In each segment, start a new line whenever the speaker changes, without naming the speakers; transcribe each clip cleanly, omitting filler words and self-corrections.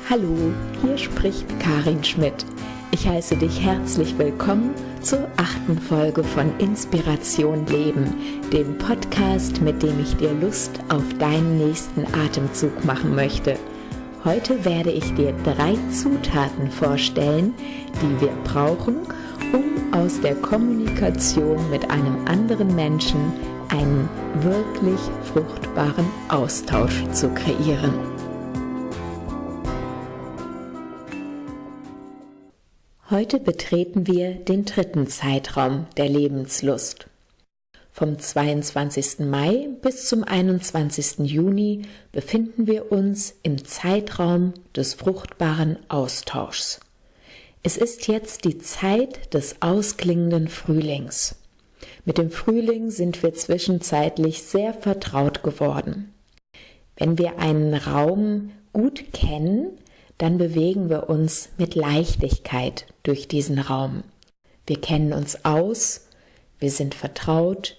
Hallo, hier spricht Karin Schmitt. Ich heiße dich herzlich willkommen zur 8. Folge von Inspiration Leben, dem Podcast, mit dem ich dir Lust auf deinen nächsten Atemzug machen möchte. Heute werde ich dir 3 Zutaten vorstellen, die wir brauchen, um aus der Kommunikation mit einem anderen Menschen einen wirklich fruchtbaren Austausch zu kreieren. Heute betreten wir den 3. Zeitraum der Lebenslust. Vom 22. Mai bis zum 21. Juni befinden wir uns im Zeitraum des fruchtbaren Austauschs. Es ist jetzt die Zeit des ausklingenden Frühlings. Mit dem Frühling sind wir zwischenzeitlich sehr vertraut geworden. Wenn wir einen Raum gut kennen, dann bewegen wir uns mit Leichtigkeit durch diesen Raum. Wir kennen uns aus, wir sind vertraut,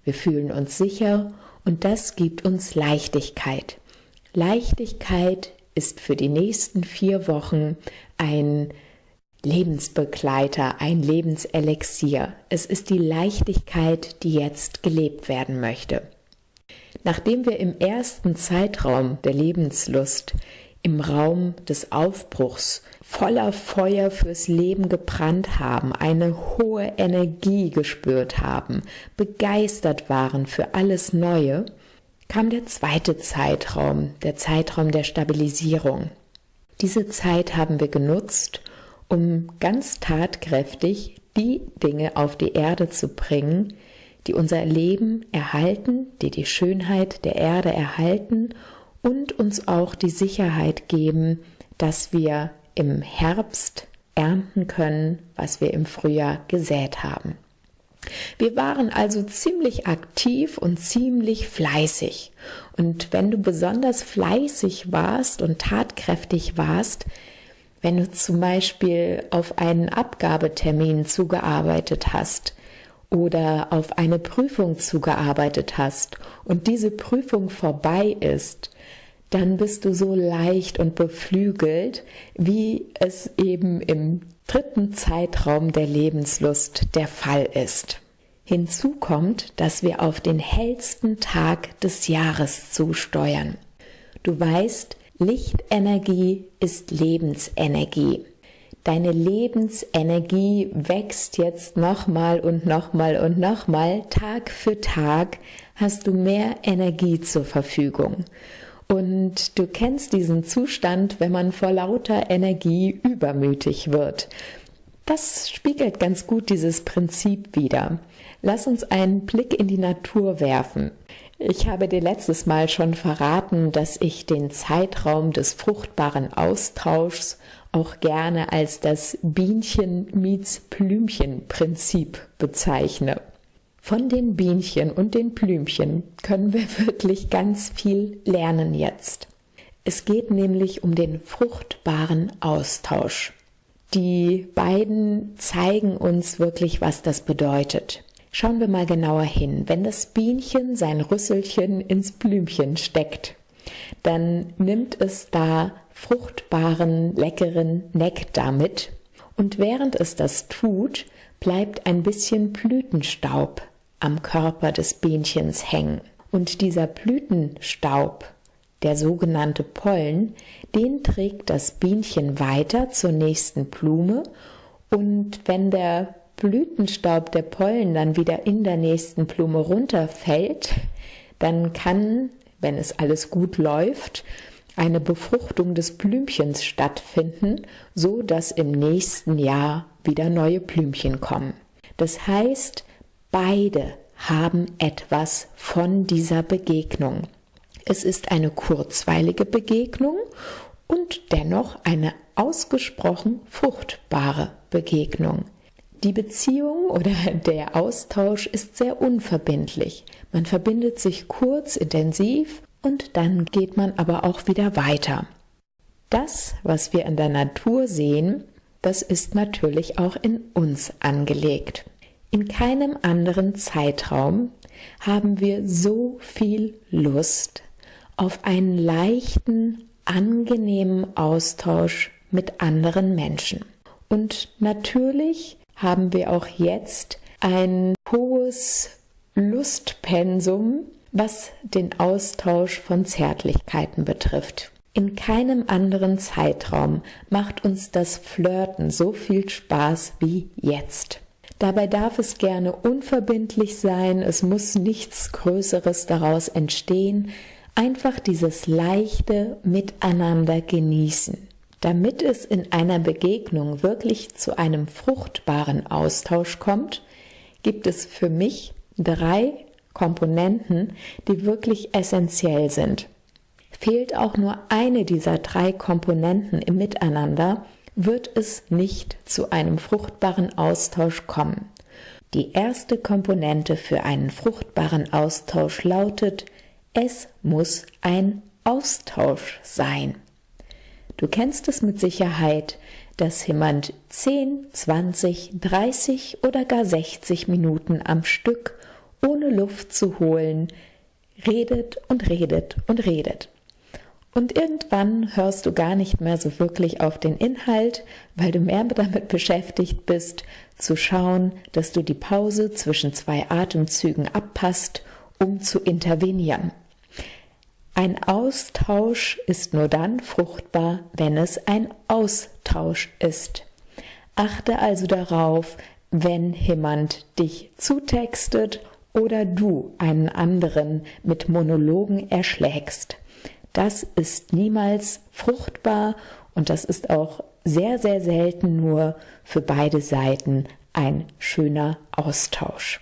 wir fühlen uns sicher und das gibt uns Leichtigkeit. Leichtigkeit ist für die nächsten 4 Wochen ein Lebensbegleiter, ein Lebenselixier. Es ist die Leichtigkeit, die jetzt gelebt werden möchte. Nachdem wir im ersten Zeitraum der Lebenslust im Raum des Aufbruchs voller Feuer fürs Leben gebrannt haben, eine hohe Energie gespürt haben, begeistert waren für alles Neue, kam der 2. Zeitraum, der Zeitraum der Stabilisierung. Diese Zeit haben wir genutzt, um ganz tatkräftig die Dinge auf die Erde zu bringen, die unser Leben erhalten, die die Schönheit der Erde erhalten und uns auch die Sicherheit geben, dass wir im Herbst ernten können, was wir im Frühjahr gesät haben. Wir waren also ziemlich aktiv und ziemlich fleißig. Und wenn du besonders fleißig warst und tatkräftig warst, wenn du zum Beispiel auf einen Abgabetermin zugearbeitet hast oder auf eine Prüfung zugearbeitet hast und diese Prüfung vorbei ist, dann bist du so leicht und beflügelt, wie es eben im 3. Zeitraum der Lebenslust der Fall ist. Hinzu kommt, dass wir auf den hellsten Tag des Jahres zusteuern. Du weißt, Lichtenergie ist Lebensenergie. Deine Lebensenergie wächst jetzt nochmal und nochmal und nochmal. Tag für Tag hast du mehr Energie zur Verfügung. Und du kennst diesen Zustand, wenn man vor lauter Energie übermütig wird. Das spiegelt ganz gut dieses Prinzip wider. Lass uns einen Blick in die Natur werfen. Ich habe dir letztes Mal schon verraten, dass ich den Zeitraum des fruchtbaren Austauschs auch gerne als das Bienchen-Miets-Blümchen-Prinzip bezeichne. Von den Bienchen und den Blümchen können wir wirklich ganz viel lernen jetzt. Es geht nämlich um den fruchtbaren Austausch. Die beiden zeigen uns wirklich, was das bedeutet. Schauen wir mal genauer hin. Wenn das Bienchen sein Rüsselchen ins Blümchen steckt, dann nimmt es da fruchtbaren, leckeren Nektar mit. Und während es das tut, bleibt ein bisschen Blütenstaub am Körper des Bienchens hängen. Und dieser Blütenstaub, der sogenannte Pollen, den trägt das Bienchen weiter zur nächsten Blume. Und wenn der Blütenstaub, der Pollen dann wieder in der nächsten Blume runterfällt, dann kann, wenn es alles gut läuft, eine Befruchtung des Blümchens stattfinden, so dass im nächsten Jahr wieder neue Blümchen kommen. Das heißt, beide haben etwas von dieser Begegnung. Es ist eine kurzweilige Begegnung und dennoch eine ausgesprochen fruchtbare Begegnung. Die Beziehung oder der Austausch ist sehr unverbindlich. Man verbindet sich kurz, intensiv und dann geht man aber auch wieder weiter. Das, was wir in der Natur sehen, das ist natürlich auch in uns angelegt. In keinem anderen Zeitraum haben wir so viel Lust auf einen leichten angenehmen Austausch mit anderen Menschen. Und natürlich haben wir auch jetzt ein hohes Lustpensum, was den Austausch von Zärtlichkeiten betrifft. In keinem anderen Zeitraum macht uns das Flirten so viel Spaß wie jetzt. Dabei darf es gerne unverbindlich sein, es muss nichts Größeres daraus entstehen, einfach dieses leichte Miteinander genießen. Damit es in einer Begegnung wirklich zu einem fruchtbaren Austausch kommt, gibt es für mich 3 Komponenten, die wirklich essentiell sind. Fehlt auch nur eine dieser 3 Komponenten im Miteinander, wird es nicht zu einem fruchtbaren Austausch kommen. Die erste Komponente für einen fruchtbaren Austausch lautet: Es muss ein Austausch sein. Du kennst es mit Sicherheit, dass jemand 10, 20, 30 oder gar 60 Minuten am Stück, ohne Luft zu holen, redet und redet und redet. Und irgendwann hörst du gar nicht mehr so wirklich auf den Inhalt, weil du mehr damit beschäftigt bist, zu schauen, dass du die Pause zwischen 2 Atemzügen abpasst, um zu intervenieren. Ein Austausch ist nur dann fruchtbar, wenn es ein Austausch ist. Achte also darauf, wenn jemand dich zutextet oder du einen anderen mit Monologen erschlägst. Das ist niemals fruchtbar und das ist auch sehr, sehr selten nur für beide Seiten ein schöner Austausch.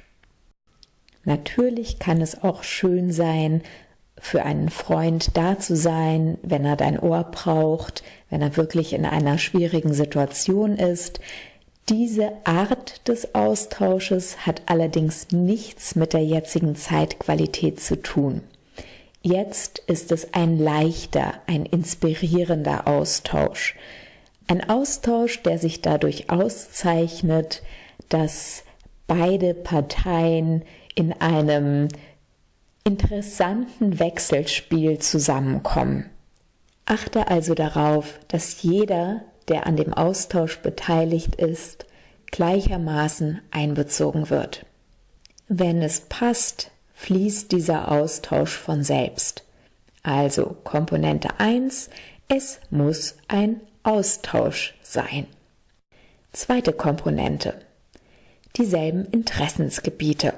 Natürlich kann es auch schön sein, für einen Freund da zu sein, wenn er dein Ohr braucht, wenn er wirklich in einer schwierigen Situation ist. Diese Art des Austausches hat allerdings nichts mit der jetzigen Zeitqualität zu tun. Jetzt ist es ein leichter, ein inspirierender Austausch. Ein Austausch, der sich dadurch auszeichnet, dass beide Parteien in einem interessanten Wechselspiel zusammenkommen. Achte also darauf, dass jeder, der an dem Austausch beteiligt ist, gleichermaßen einbezogen wird. Wenn es passt, fließt dieser Austausch von selbst. Also Komponente 1, es muss ein Austausch sein. Zweite Komponente, dieselben Interessensgebiete.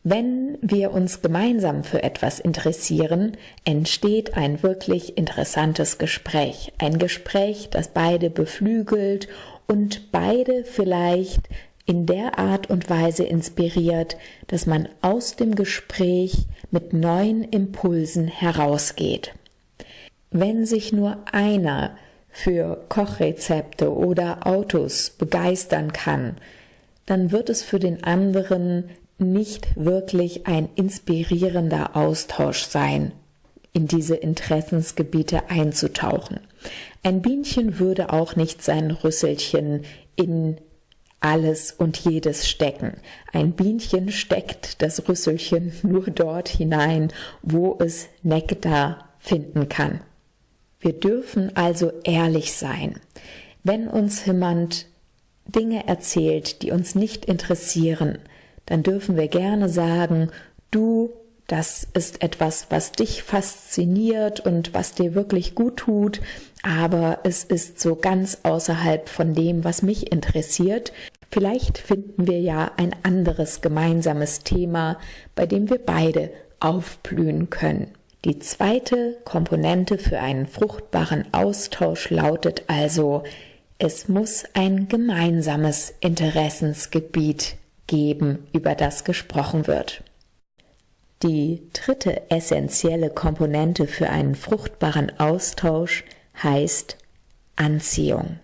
Wenn wir uns gemeinsam für etwas interessieren, entsteht ein wirklich interessantes Gespräch. Ein Gespräch, das beide beflügelt und beide vielleicht in der Art und Weise inspiriert, dass man aus dem Gespräch mit neuen Impulsen herausgeht. Wenn sich nur einer für Kochrezepte oder Autos begeistern kann, dann wird es für den anderen nicht wirklich ein inspirierender Austausch sein, in diese Interessensgebiete einzutauchen. Ein Bienchen würde auch nicht sein Rüsselchen in alles und jedes stecken. Ein Bienchen steckt das Rüsselchen nur dort hinein, wo es Nektar finden kann. Wir dürfen also ehrlich sein. Wenn uns jemand Dinge erzählt, die uns nicht interessieren, dann dürfen wir gerne sagen, du, das ist etwas, was dich fasziniert und was dir wirklich gut tut, aber es ist so ganz außerhalb von dem, was mich interessiert. Vielleicht finden wir ja ein anderes gemeinsames Thema, bei dem wir beide aufblühen können. Die zweite Komponente für einen fruchtbaren Austausch lautet also, es muss ein gemeinsames Interessensgebiet geben, über das gesprochen wird. Die dritte essentielle Komponente für einen fruchtbaren Austausch heißt Anziehung.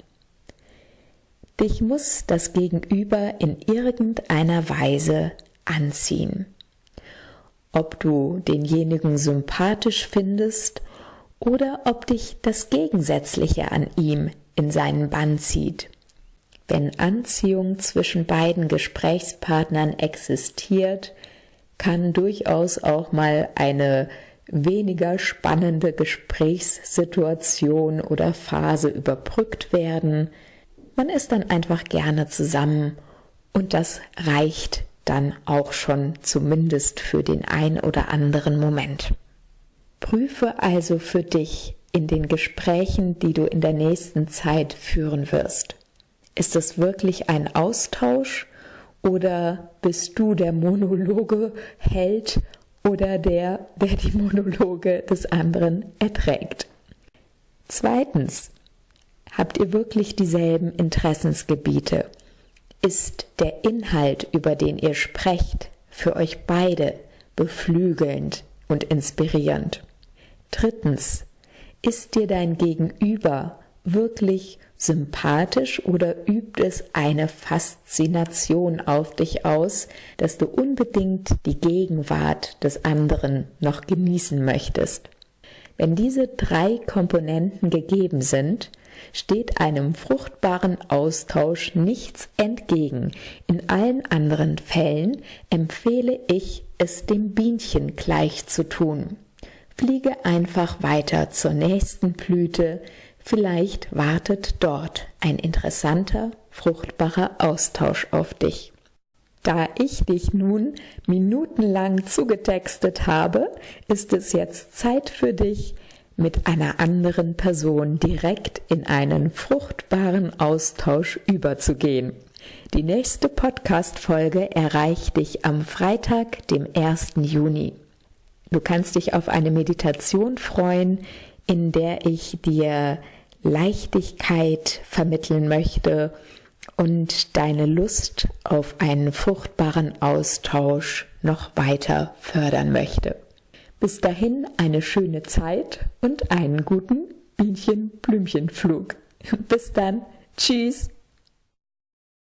Dich muss das Gegenüber in irgendeiner Weise anziehen. Ob du denjenigen sympathisch findest oder ob dich das Gegensätzliche an ihm in seinen Bann zieht. Wenn Anziehung zwischen beiden Gesprächspartnern existiert, kann durchaus auch mal eine weniger spannende Gesprächssituation oder Phase überbrückt werden. Man ist dann einfach gerne zusammen und das reicht dann auch schon zumindest für den ein oder anderen Moment. Prüfe also für dich in den Gesprächen, die du in der nächsten Zeit führen wirst. Ist es wirklich ein Austausch oder bist du der Monologe hält oder der die Monologe des anderen erträgt? Zweitens, habt ihr wirklich dieselben Interessensgebiete? Ist der Inhalt, über den ihr sprecht, für euch beide beflügelnd und inspirierend? Drittens, ist dir dein Gegenüber wirklich sympathisch oder übt es eine Faszination auf dich aus, dass du unbedingt die Gegenwart des anderen noch genießen möchtest? Wenn diese 3 Komponenten gegeben sind, steht einem fruchtbaren Austausch nichts entgegen. In allen anderen Fällen empfehle ich, es dem Bienchen gleich zu tun. Fliege einfach weiter zur nächsten Blüte, vielleicht wartet dort ein interessanter, fruchtbarer Austausch auf dich. Da ich dich nun minutenlang zugetextet habe, ist es jetzt Zeit für dich, mit einer anderen Person direkt in einen fruchtbaren Austausch überzugehen. Die nächste Podcast-Folge erreicht dich am Freitag, dem 1. Juni. Du kannst dich auf eine Meditation freuen, in der ich dir Leichtigkeit vermitteln möchte und deine Lust auf einen fruchtbaren Austausch noch weiter fördern möchte. Bis dahin eine schöne Zeit und einen guten Bienchen-Blümchenflug. Bis dann. Tschüss.